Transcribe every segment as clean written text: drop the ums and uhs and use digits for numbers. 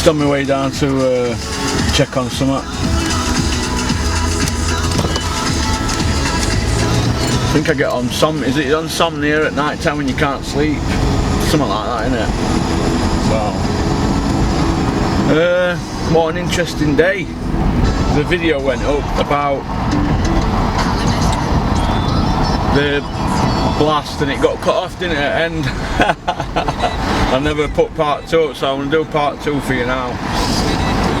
Just on my way down to check on something. I think I get on is it insomnia at night time when you can't sleep? Something like that, innit? So, what an interesting day. The video went up about the blast and it got cut off, didn't it, at the end? I never put part 2 up, so I'm going to do part 2 for you now.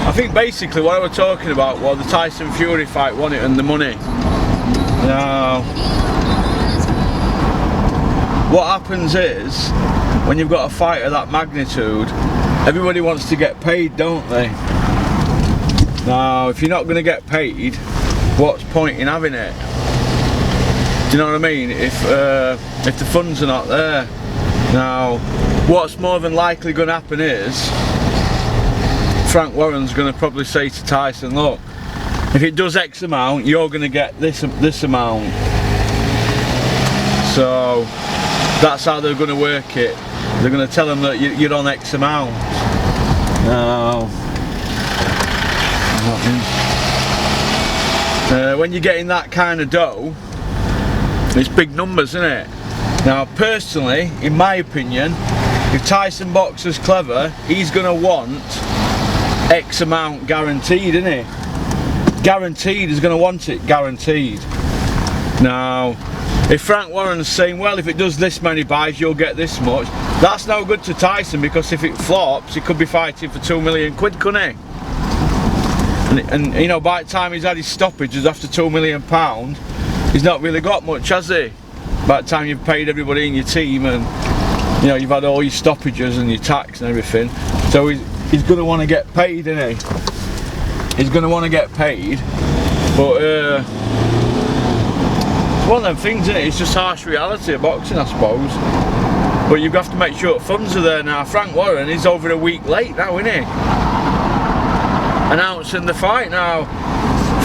I think basically what I was talking about was the Tyson Fury fight, wasn't it, and the money. Now, what happens is, when you've got a fight of that magnitude, everybody wants to get paid, don't they? Now, if you're not going to get paid, what's point in having it? Do you know what I mean? If the funds are not there. Now, what's more than likely going to happen is Frank Warren's going to probably say to Tyson, look, if it does X amount, you're going to get this amount. So that's how they're going to work it. They're going to tell him that you're on X amount. Now, when you're getting that kind of dough, it's big numbers, isn't it? Now, personally, in my opinion, if Tyson boxer's clever, he's going to want X amount guaranteed, isn't he? Guaranteed, he's going to want it guaranteed. Now, if Frank Warren's saying, well, if it does this many buys, you'll get this much, that's no good to Tyson, because if it flops, he could be fighting for £2 million, couldn't he? And you know, by the time he's had his stoppages after £2 million, he's not really got much, has he? By the time you've paid everybody in your team and you know you've had all your stoppages and your tax and everything, so he's going to want to get paid, isn't he? He's going to want to get paid, but it's one of them things, isn't it? It's just harsh reality of boxing, I suppose. But you have to make sure funds are there now. Frank Warren is over a week late now, isn't he? Announcing the fight now.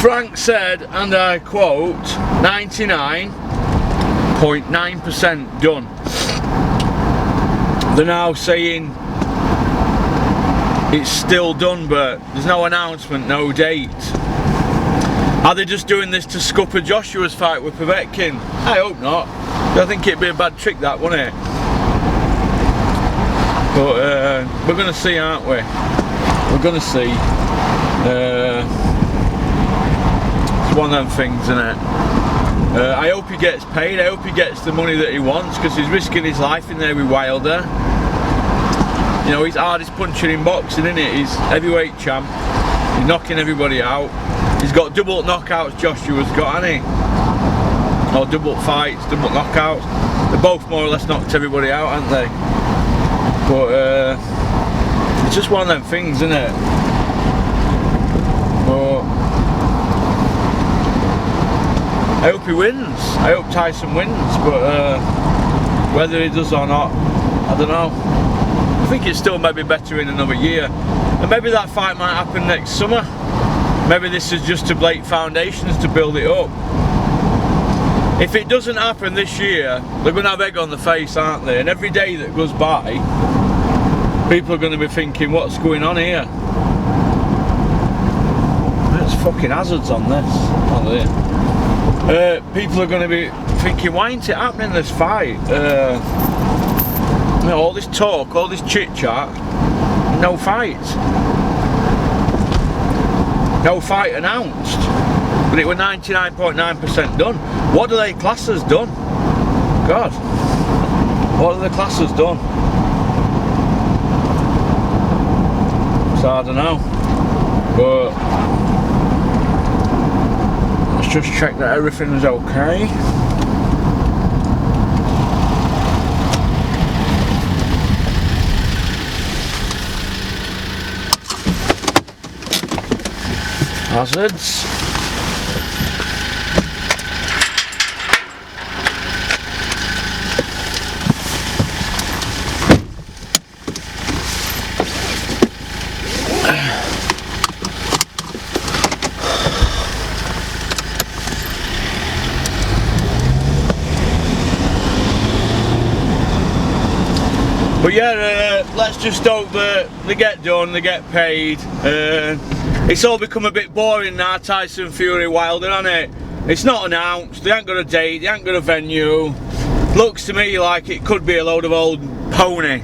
Frank said, and I quote, 99.9% done. They're now saying it's still done, but there's no announcement, no date. Are they just doing this to scupper Joshua's fight with Povetkin? I hope not. I think it'd be a bad trick, that, wouldn't it? But we're going to see, aren't we? We're going to see. It's one of them things, isn't it? I hope he gets paid. I hope he gets the money that he wants, because he's risking his life in there with Wilder. You know, he's hardest puncher in boxing, isn't it? He's heavyweight champ. He's knocking everybody out. He's got double knockouts, Joshua's got, hasn't he? Or double fights, double knockouts. They both more or less knocked everybody out, haven't they? But it's just one of them things, isn't it? But I hope he wins. I hope Tyson wins, but whether he does or not, I don't know. I think it's still maybe better in another year, and maybe that fight might happen next summer. Maybe this is just to lay foundations to build it up. If it doesn't happen this year, they're going to have egg on the face, aren't they? And every day that goes by, people are going to be thinking, what's going on here? There's fucking hazards on this, aren't there? People are going to be thinking, why ain't it happening, this fight? You know, all this talk, all this chit chat, no fight. No fight announced, but it was 99.9% done. What do they class as done? God, what are the classes done? So I don't know, but let's just check that everything is okay. Hazards. But yeah, let's just hope that they get done, they get paid. It's all become a bit boring now, Tyson Fury Wilder, hasn't it? It's not announced, they ain't got a date, they ain't got a venue. Looks to me like it could be a load of old pony.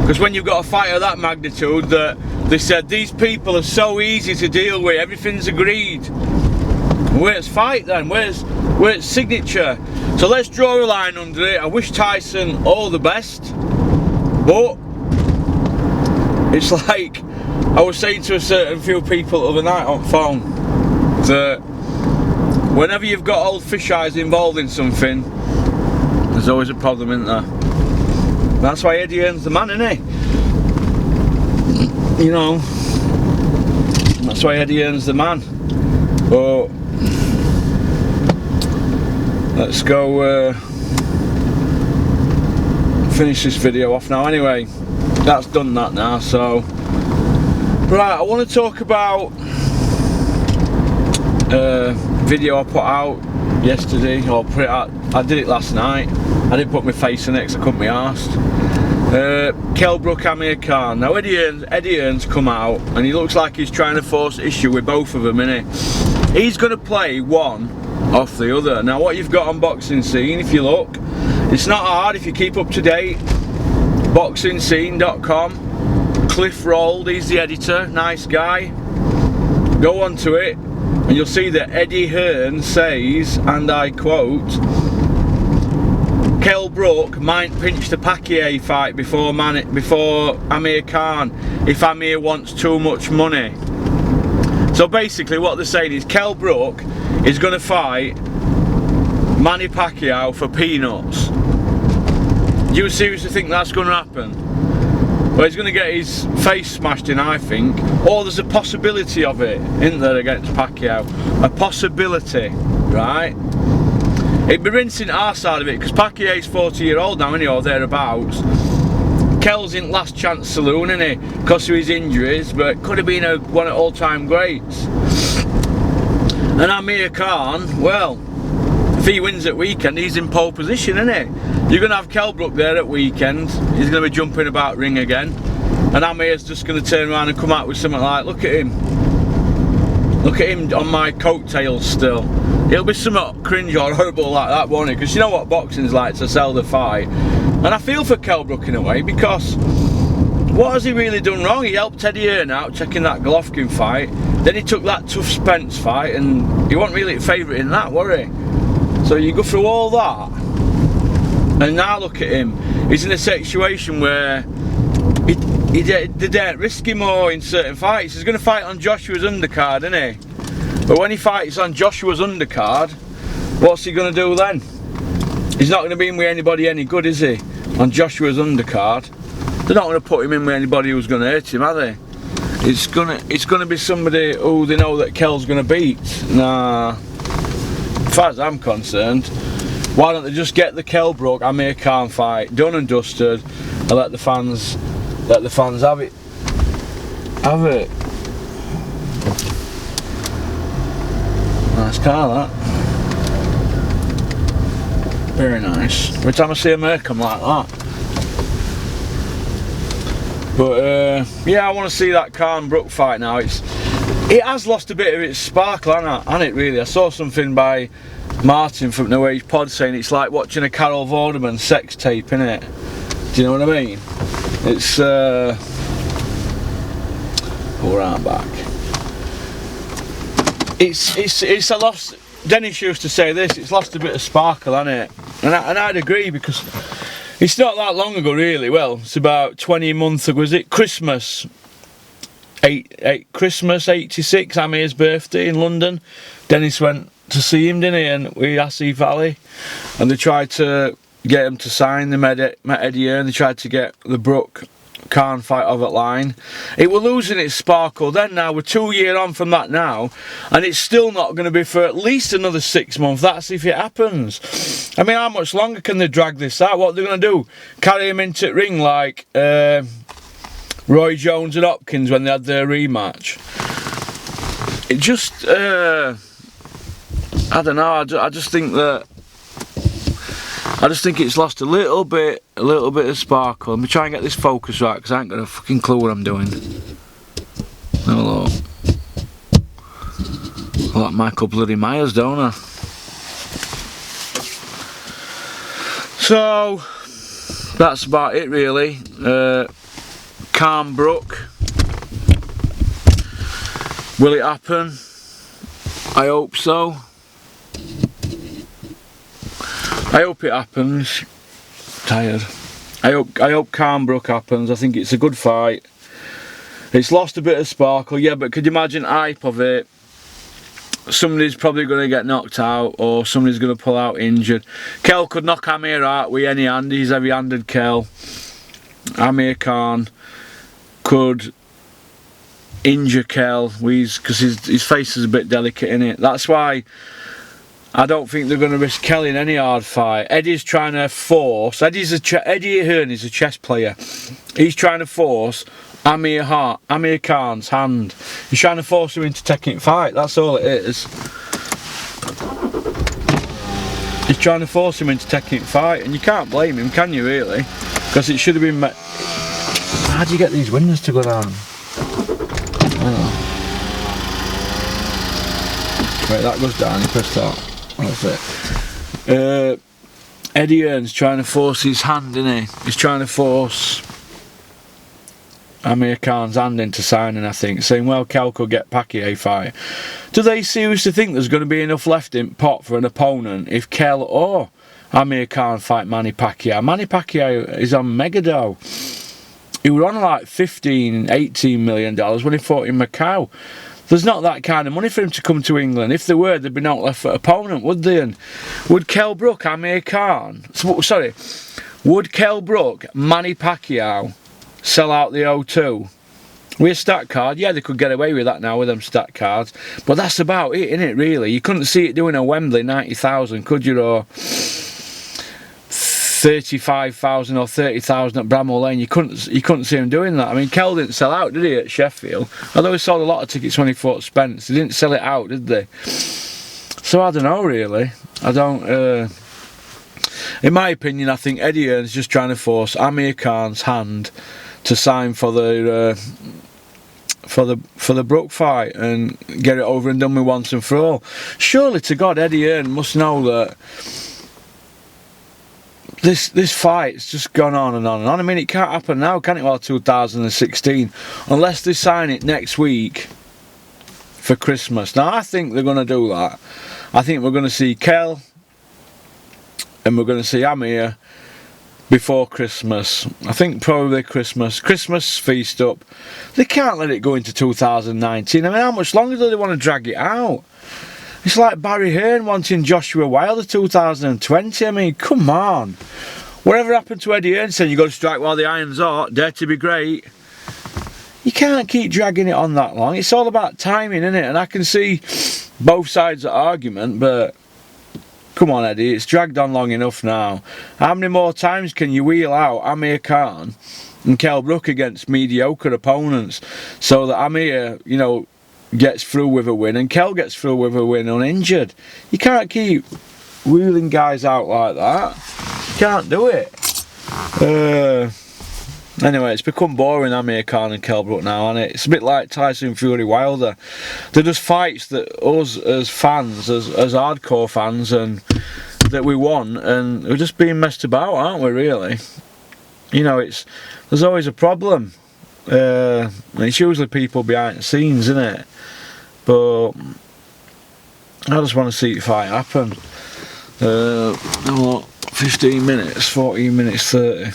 Because when you've got a fight of that magnitude, that they said these people are so easy to deal with, everything's agreed. Where's fight then? Where's signature? So let's draw a line under it. I wish Tyson all the best, but it's like I was saying to a certain few people the other night on phone, that whenever you've got old fish eyes involved in something, there's always a problem, isn't there? That's why Eddie Hearn's the man, isn't he? You know, that's why Eddie Hearn's the man. But let's go finish this video off now. Anyway, that's done that now. So right, I want to talk about video I put out yesterday, or put it out, I did it last night. I didn't put my face in it because I couldn't be arsed. Brook, Amir Khan. Now Eddie Hearn's come out and he looks like he's trying to force issue with both of them, innit? He's going to play one off the other. Now what you've got on Boxing Scene, if you look, it's not hard if you keep up to date. BoxingScene.com. Cliff Rold, he's the editor, nice guy. Go on to it and you'll see that Eddie Hearn says, and I quote, Brook might pinch the Pacquiao fight before Amir Khan if Amir wants too much money. So basically what they're saying is Brook is going to fight Manny Pacquiao for peanuts. Do you seriously think that's going to happen? Well, he's going to get his face smashed in, I think. Or there's a possibility of it, isn't there, against Pacquiao? A possibility, right? It'd be rinsing our side of it, because Pacquiao's 40-year-old now, isn't he, or thereabouts. Kell's in last chance saloon, isn't he, because of his injuries, but could have been one of all-time greats. And Amir Khan, well, if he wins at weekend, he's in pole position, isn't he? You're going to have Brook there at weekend, he's going to be jumping about ring again, and Amir's just going to turn around and come out with something like, look at him on my coattails still. It'll be somewhat cringe or horrible like that, won't it? Because you know what boxing's like, to sell the fight. And I feel for Brook in a way, because what has he really done wrong? He helped Eddie Hearn out, checking that Golovkin fight. Then he took that tough Spence fight, and he wasn't really a favourite in that, were he? So you go through all that, and now look at him. He's in a situation where they don't risk him more in certain fights. He's going to fight on Joshua's undercard, isn't he? But when he fights on Joshua's undercard, what's he going to do then? He's not going to be in with anybody any good, is he? On Joshua's undercard, they're not going to put him in with anybody who's going to hurt him, are they? It's going to be somebody who they know that Kell's going to beat. Nah. As far as I'm concerned, why don't they just get the Brook Amir Khan fight done and dusted, and let the fans have it. Nice car, that. Very nice. Every time I see a Merc, I'm like that. But yeah, I want to see that Khan Brook fight now. It has lost a bit of its sparkle, hasn't it? Really. I saw something by Martin from the Way Pod saying it's like watching a Carol Vorderman sex tape, innit? Do you know what I mean? It's we're right back. It's a loss. Dennis used to say this. It's lost a bit of sparkle, hasn't it? And I'd agree, because it's not that long ago, really. Well, it's about 20 months ago. Was it Christmas? Christmas '86, Amir's birthday in London. Dennis went to see him, didn't he? And we Assy Valley, and they tried to get him to sign. They met Eddie Hearn. They tried to get the Brook Khan fight over the line. It were losing its sparkle then. Now we're 2 years on from that now, and it's still not going to be for at least another 6 months. That's if it happens. I mean, how much longer can they drag this out? What are they going to do? Carry him into the ring like Roy Jones and Hopkins when they had their rematch? It just I don't know. I just think that I just think it's lost a little bit of sparkle. Let me try and get this focus right, because I ain't got a fucking clue what I'm doing. Have a look. I like Michael bloody Myers, don't I? So that's about it really. Calm Brook. Will it happen? I hope so. I hope it happens. Tired. I hope Calm Brook happens. I think it's a good fight. It's lost a bit of sparkle, yeah, but could you imagine hype of it? Somebody's probably going to get knocked out, or somebody's going to pull out injured. Kel could knock Amir out with any hand. He's heavy-handed, Kel. Amir Khan could injure Kel because his face is a bit delicate in it. That's why I don't think they're going to risk Kel in any hard fight. Eddie's trying to force. Eddie Hearn is a chess player. He's trying to force Amir Khan's hand. He's trying to force him into taking fight. That's all it is. He's trying to force him into taking fight, and you can't blame him, can you really? Because it should have been. How do you get these windows to go down? Oh. Right, that goes down. You press that. That's it. Eddie Hearn's trying to force his hand, isn't he? He's trying to force Amir Khan's hand into signing, I think, saying, well, Kel could get Pacquiao fight. Do they seriously think there's going to be enough left in pot for an opponent if Kel or Amir Khan fight Manny Pacquiao? Manny Pacquiao is on Megado. He was on like $15–18 million when he fought in Macau. There's not that kind of money for him to come to England. If there were, there'd be no left for opponent, would they? And would Kell Brook, Amir Khan, sorry, would Kell Brook, Manny Pacquiao sell out the O2 with a stat card? Yeah, they could get away with that now with them stat cards, but that's about it, innit, really? You couldn't see it doing a Wembley 90,000, could you, or 35,000 or 30,000 at Bramall Lane? You couldn't see him doing that. I mean, Kell didn't sell out, did he, at Sheffield? Although he sold a lot of tickets when he fought Spence, they didn't sell it out, did they? So I don't know, really. I don't. In my opinion, I think Eddie Hearn's just trying to force Amir Khan's hand to sign for the Brook fight and get it over and done with once and for all. Surely to God, Eddie Hearn must know that this fight's just gone on and on and on. I mean, it can't happen now, can it? Well, 2016, unless they sign it next week for Christmas. Now, I think they're going to do that. I think we're going to see Kell and we're going to see Amir before Christmas. I think probably Christmas feast up. They can't let it go into 2019. I mean, how much longer do they want to drag it out? It's like Barry Hearn wanting Joshua Wilder 2020. I mean, come on. Whatever happened to Eddie Hearn saying you got to strike while the iron's hot, dare to be great? You can't keep dragging it on that long. It's all about timing, isn't it? And I can see both sides of the argument, but come on, Eddie, it's dragged on long enough now. How many more times can you wheel out Amir Khan and Kell Brook against mediocre opponents so that Amir, you know, gets through with a win and Kell gets through with a win uninjured? You can't keep wheeling guys out like that. You can't do it. Anyway, it's become boring, Amir Khan and Kell Brook now, and it's a bit like Tyson Fury Wilder. They're just fights that us as fans, as hardcore fans, and that we want, and we're just being messed about, aren't we, really? You know, there's always a problem. It's usually people behind the scenes, isn't it? But I just want to see the fight happen. 15 minutes, 14 minutes, 30.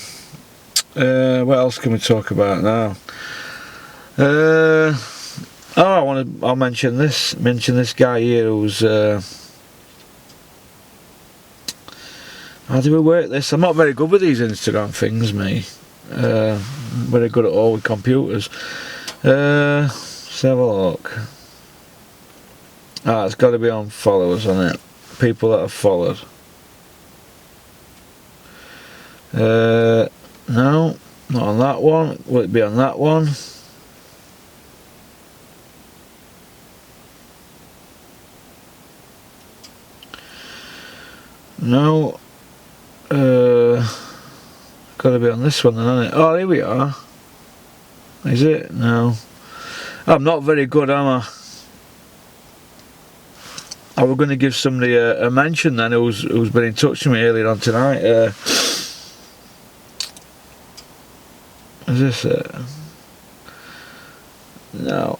What else can we talk about now? I'll mention this guy here who's how do we work this? I'm not very good with these Instagram things, me. Very good at all with computers. Let's have a look. It's got to be on followers on it. People that have followed. No, not on that one. Will it be on that one? No. Gotta be on this one then, hasn't it? Oh, here we are. Is it? No. I'm not very good, am I? I was going to give somebody a mention then who's been in touch with me earlier on tonight. Is this it? No.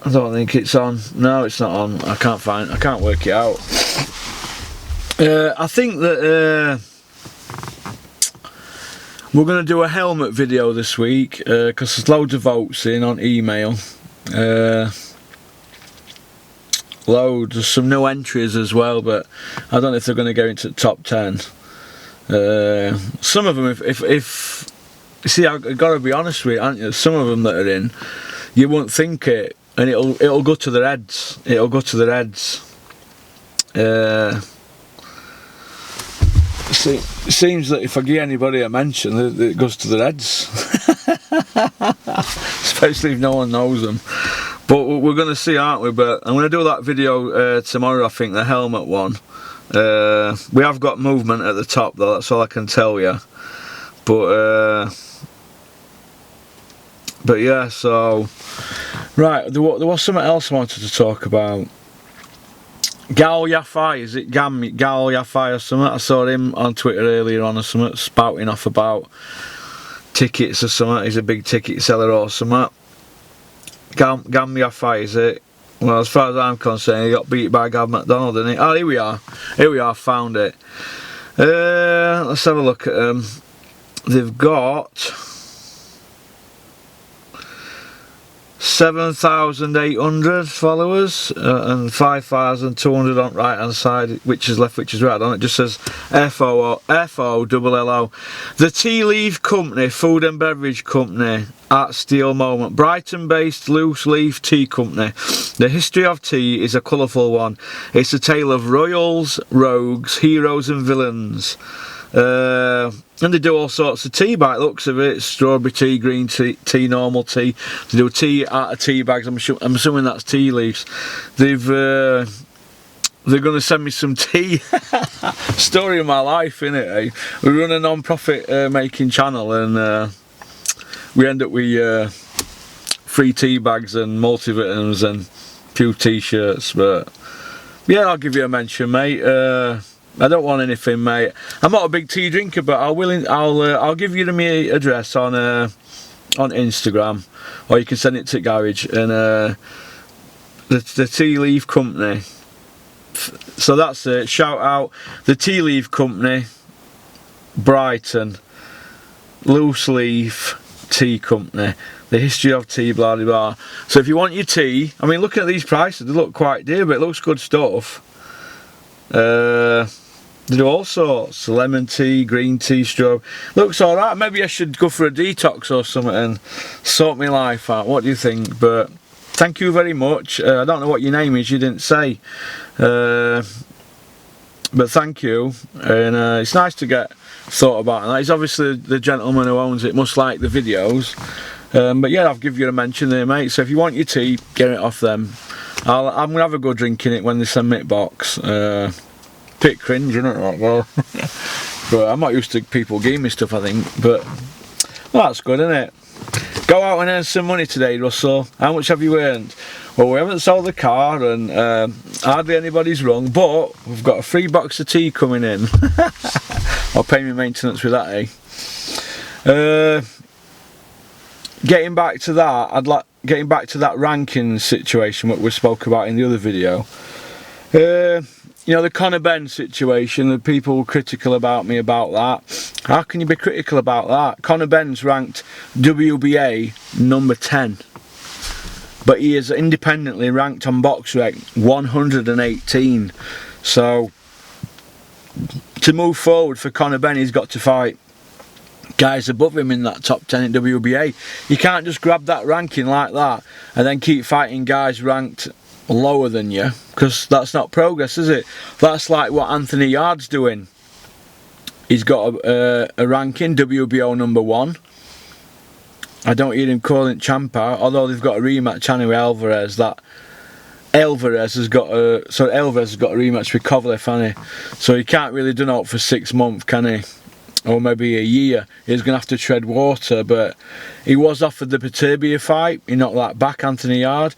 I don't think it's on. No, it's not on. I can't work it out. I think that we're going to do a helmet video this week because there's loads of votes in on email. Loads. There's some new entries as well, but I don't know if they're going to go into the top 10. Some of them, if you see, I've got to be honest with you, aren't you? Some of them that are in, you won't think it, and it'll go to their heads. It'll go to their heads. See, it seems that if I give anybody a mention, it goes to their heads. Especially if no one knows them. But we're going to see, aren't we? But I'm going to do that video tomorrow, I think, the helmet one. We have got movement at the top though, that's all I can tell you. But yeah, so... Right, there was something else I wanted to talk about. Gal Yafai, is it Gal Yafai or something? I saw him on Twitter earlier on or something, spouting off about tickets or something. He's a big ticket seller or something. Gal Yafai, is it? Well, as far as I'm concerned, he got beat by Gav McDonald, didn't he? Oh, here we are. Here we are, found it. Let's have a look at them. They've got 7,800 followers and 5,200 on right hand side, which is left, which is right. On it just says FOLLO. The Tea Leaf Company, food and beverage company at Steel Moment, Brighton based loose leaf tea company. The history of tea is a colourful one. It's a tale of royals, rogues, heroes and villains. And they do all sorts of tea by the looks of it. Strawberry tea, green tea, normal tea. They do tea out of tea bags. I'm assuming that's tea leaves. They're going to send me some tea. Story of my life, innit? Eh? We run a non-profit making channel, and we end up with free tea bags and multivitamins and a few t-shirts. But yeah, I'll give you a mention, mate. I don't want anything, mate. I'm not a big tea drinker, but I'll give you my address on Instagram, or you can send it to Garage and the Tea Leaf Company. So that's it. Shout out the Tea Leaf Company, Brighton, loose leaf tea company. The history of tea, blah blah blah. So if you want your tea, I mean, look at these prices. They look quite dear, but it looks good stuff. They do all sorts, lemon tea, green tea, strawberry. Looks alright. Maybe I should go for a detox or something and sort my life out. What do you think? But thank you very much. I don't know what your name is, you didn't say. But thank you. And it's nice to get thought about. And he's obviously the gentleman who owns it, must like the videos. But yeah, I'll give you a mention there, mate. So if you want your tea, get it off them. I'm going to have a go drinking it when they send me a box. Bit cringe, isn't it? Well, but I'm not used to people giving me stuff, I think. But well, that's good, isn't it? Go out and earn some money today, Russell. How much have you earned? Well, we haven't sold the car, and hardly anybody's rung, but we've got a free box of tea coming in. I'll pay me maintenance with that, eh? Getting back to that, getting back to that ranking situation that we spoke about in the other video. You know, the Conor Benn situation, the people were critical about me about that. How can you be critical about that? Conor Benn's ranked WBA number 10. But he is independently ranked on BoxRec 118. So, to move forward for Conor Benn, he's got to fight guys above him in that top 10 in WBA. You can't just grab that ranking like that and then keep fighting guys ranked lower than you, because that's not progress, is it? That's like what Anthony Yard's doing. He's got a ranking, WBO number 1. I don't hear him calling it champ out, although they've got a rematch, Anyway Alvarez, that Alvarez has got a rematch with Kovalev, hasn't he? So he can't really do it for 6 months, can he? Or maybe a year. He's going to have to tread water, but he was offered the Beterbiev fight. He knocked that back, Anthony Yard.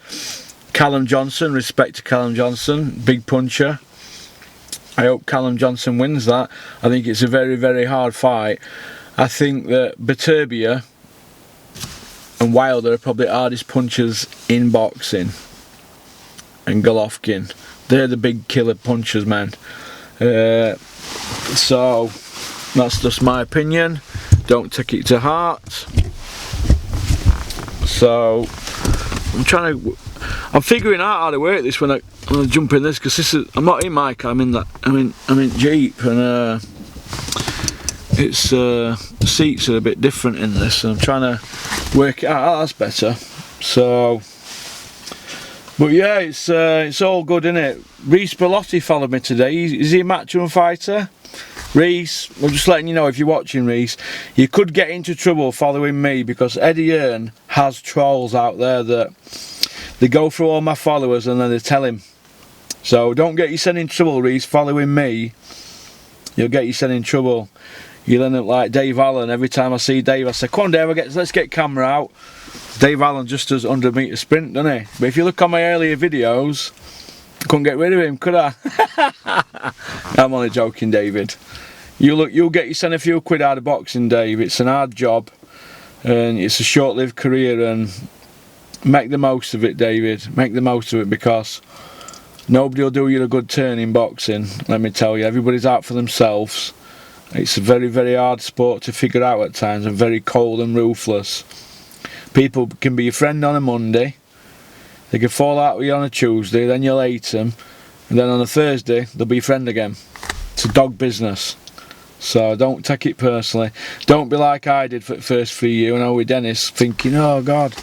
Callum Johnson, respect to Callum Johnson, big puncher. I hope Callum Johnson wins that. I think it's a very, very hard fight. I think that Beterbiev and Wilder are probably the hardest punchers in boxing. And Golovkin, they're the big killer punchers, man. So that's just my opinion. Don't take it to heart. So I'm figuring out how to work this when I jump in this, because I'm not in my car. I'm in Jeep, and it's the seats are a bit different in this, and I'm trying to work it out. Oh, that's better. So. But yeah, it's all good, isn't it? Reese Bellotti followed me today. Is he a matchroom fighter? Reese, I'm just letting you know, if you're watching, Reese, you could get into trouble following me, because Eddie Hearn has trolls out there that they go through all my followers and then they tell him. So don't get yourself in trouble, Reese, following me. You'll get yourself in trouble. You'll end up like Dave Allen. Every time I see Dave, I say, come on Dave, let's get camera out. Dave Allen just does 100 metre sprint, doesn't he? But if you look on my earlier videos, I couldn't get rid of him, could I? I'm only joking, David. You'll get yourself a few quid out of boxing, Dave. It's an hard job, and it's a short-lived career, and make the most of it, David. Make the most of it, because nobody will do you a good turn in boxing, let me tell you. Everybody's out for themselves. It's a very, very hard sport to figure out at times, and very cold and ruthless. People can be your friend on a Monday, they can fall out with you on a Tuesday, then you'll hate them, and then on a Thursday they'll be your friend again. It's a dog business, so don't take it personally. Don't be like I did for the first 3 years when I was with Dennis, thinking, oh God,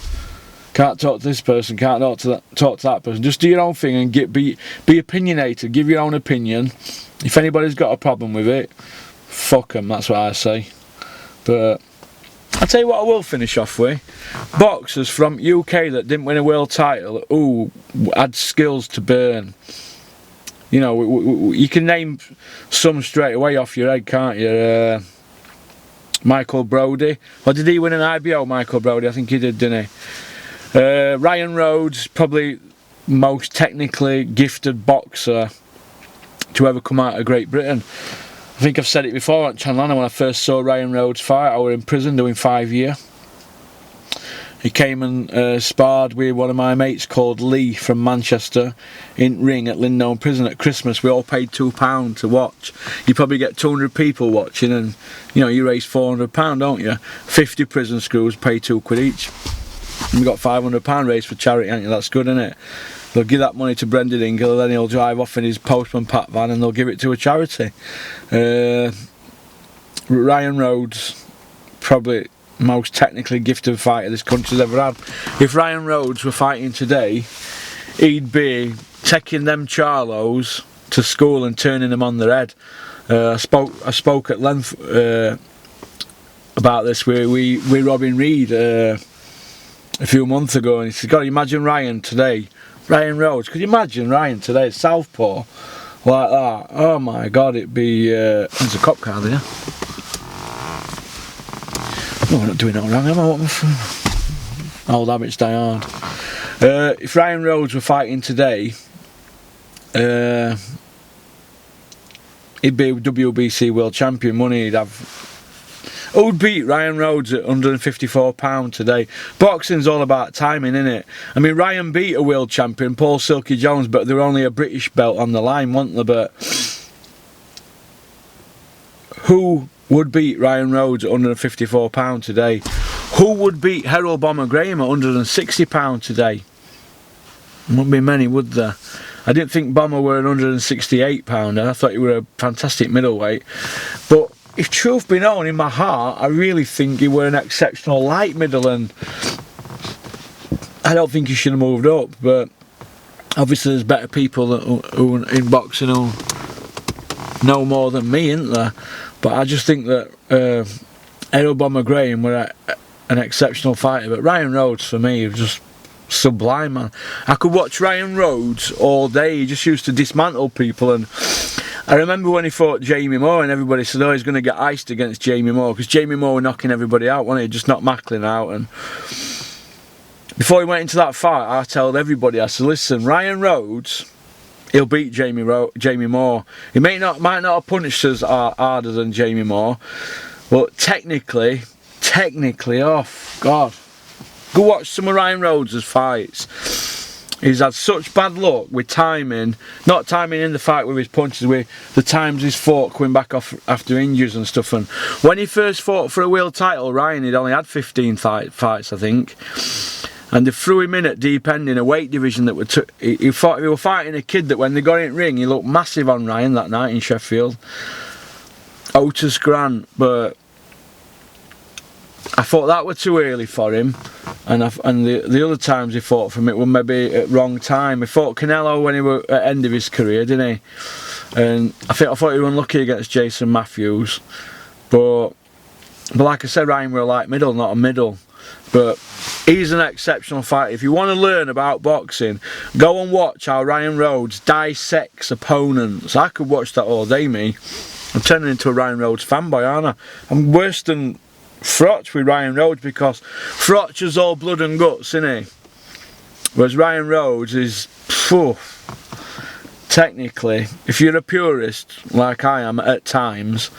can't talk to this person, can't talk to that person. Just do your own thing and be opinionated, give your own opinion. If anybody's got a problem with it, fuck them, that's what I say. But I'll tell you what I will finish off with. Boxers from UK that didn't win a world title, who had skills to burn. You know, you can name some straight away off your head, can't you? Michael Brodie. Or did he win an IBO, Michael Brodie? I think he did, didn't he? Ryan Rhodes, probably most technically gifted boxer to ever come out of Great Britain. I think I've said it before on Channel Anna, when I first saw Ryan Rhodes fight, I was in prison doing 5 years. He came and sparred with one of my mates called Lee from Manchester in ring at Lindholm Prison at Christmas. We all paid £2 to watch. You probably get 200 people watching, and you know, you raise £400, don't you? 50 prison screws, pay £2 each. And we got £500 raised for charity, ain't you? That's good, isn't it? They'll give that money to Brendan Ingle, and then he'll drive off in his postman pat van and they'll give it to a charity. Ryan Rhodes, probably most technically gifted fighter this country's ever had. If Ryan Rhodes were fighting today, he'd be taking them Charlos to school and turning them on their head. I spoke at length about this with Robin Reed a few months ago, and he said, God, imagine Ryan today. Ryan Rhodes, could you imagine Ryan today, southpaw, like that? Oh my God, it'd be... there's a cop car there. No, we're not doing nothing wrong, am I? Old habits die hard. If Ryan Rhodes were fighting today, he'd be WBC world champion, wouldn't he? He'd have... Who'd beat Ryan Rhodes at £154 today? Boxing's all about timing, isn't it? I mean, Ryan beat a world champion, Paul Silky Jones, but there were only a British belt on the line, wasn't there? But who would beat Ryan Rhodes at £154 today? Who would beat Harold Bomber Graham at £160 today? There wouldn't be many, would there? I didn't think Bomber were an £168. I thought he were a fantastic middleweight. But if truth be known, in my heart, I really think he were an exceptional light middle, and I don't think he should have moved up. But obviously there's better people who in boxing who know more than me, isn't there? But I just think that Errol Bomber Graham were an exceptional fighter. But Ryan Rhodes, for me, was just sublime, man. I could watch Ryan Rhodes all day. He just used to dismantle people, and I remember when he fought Jamie Moore and everybody said, oh, he's going to get iced against Jamie Moore, because Jamie Moore was knocking everybody out, wasn't he? Just knocked Macklin out. And before he went into that fight, I told everybody, I said, listen, Ryan Rhodes, he'll beat Jamie Moore. He might not have punished us harder than Jamie Moore, but technically, oh God. Go watch some of Ryan Rhodes' fights. He's had such bad luck with timing, not timing in the fight with his punches, with the times he's fought coming back off after injuries and stuff. And when he first fought for a world title, Ryan, he'd only had 15 fights, I think. And they threw him in at deep end in a weight division that he were fighting a kid that when they got in the ring, he looked massive on Ryan that night in Sheffield. Otis Grant, but I thought that were too early for him, and the other times he fought for him, it was maybe at wrong time. He fought Canelo when he was at the end of his career, didn't he? And I thought he was unlucky against Jason Matthews, but like I said, Ryan were a light middle, not a middle. But he's an exceptional fighter. If you want to learn about boxing, go and watch how Ryan Rhodes dissects opponents. I could watch that all day, me. I'm turning into a Ryan Rhodes fanboy, aren't I? I'm worse than Frotch with Ryan Rhodes, because Frotch is all blood and guts, isn't he? Whereas Ryan Rhodes is, technically, if you're a purist like I am at times,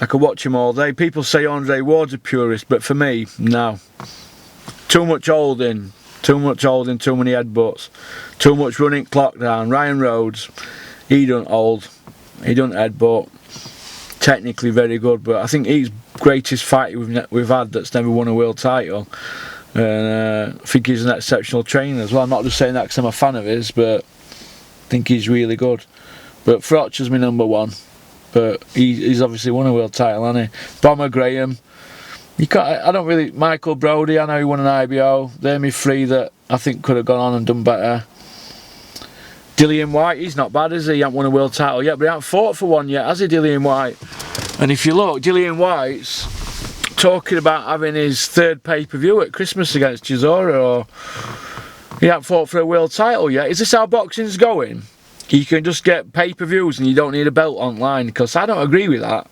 I could watch him all day. People say Andre Ward's a purist, but for me, no. Too much holding, too many headbutts, too much running clock down. Ryan Rhodes, he don't hold, he don't headbutt. Technically very good, but I think he's greatest fighter we've had that's never won a world title. And I think he's an exceptional trainer as well. I'm not just saying that because I'm a fan of his, but I think he's really good. But Frotch is my number one. But he's obviously won a world title, hasn't he? Bomber Graham. I don't really. Michael Brody, I know he won an IBO. They're me three that I think could have gone on and done better. Dillian White, he's not bad, is he? He hasn't won a world title yet, but he hasn't fought for one yet, has he, Dillian White? And if you look, Dillian White's talking about having his third pay-per-view at Christmas against Chisora, or he hasn't fought for a world title yet. Is this how boxing's going? You can just get pay-per-views and you don't need a belt online, because I don't agree with that.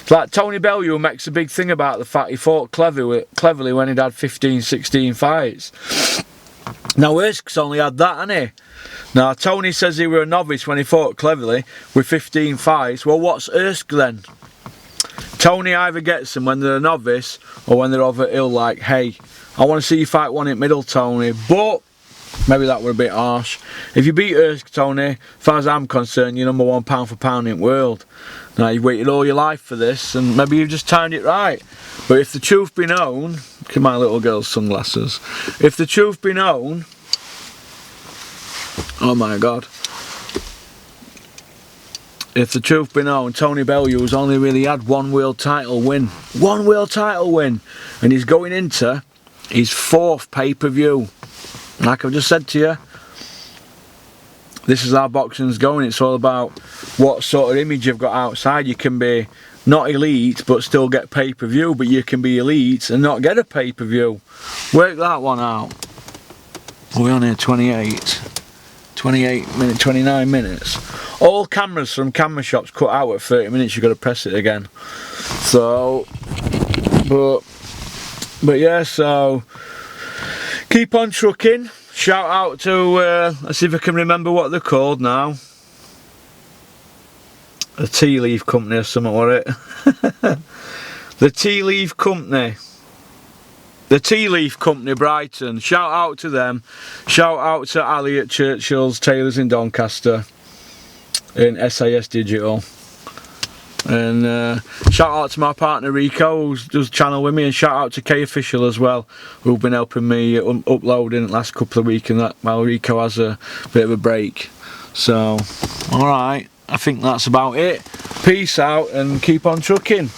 It's like Tony Bellew makes a big thing about the fact he fought cleverly when he'd had 15, 16 fights. Now Ersk's only had that, hasn't he? Now Tony says he were a novice when he fought cleverly with 15 fights. Well, what's Ersk then? Tony either gets them when they're a novice or when they're over ill, like, hey, I want to see you fight one in middle, Tony. But maybe that were a bit harsh. If you beat Ersk, Tony, as far as I'm concerned, you're number one pound for pound in the world. Now you've waited all your life for this, and maybe you've just timed it right. But if the truth be known, look at my little girl's sunglasses. If the truth be known, oh my God. If the truth be known, Tony Bellew's only really had one world title win. One world title win. And he's going into his fourth pay-per-view. Like I've just said to you, this is how boxing's going. It's all about what sort of image you've got outside. You can be not elite but still get pay-per-view, but you can be elite and not get a pay-per-view. Work that one out. We're on here 28 minutes, 29 minutes. All cameras from camera shops cut out at 30 minutes. You've got to press it again. So, but yeah, so keep on trucking. Shout out to, let's see if I can remember what they're called now. The Tea Leaf Company or something, was it? The Tea Leaf Company. The Tea Leaf Company, Brighton. Shout out to them. Shout out to Ali at Churchill's Tailors in Doncaster in SAS Digital. And shout out to my partner Rico, who does channel with me, and shout out to K Official as well, who've been helping me uploading the last couple of weeks, and that while Rico has a bit of a break. So, alright, I think that's about it. Peace out and keep on trucking.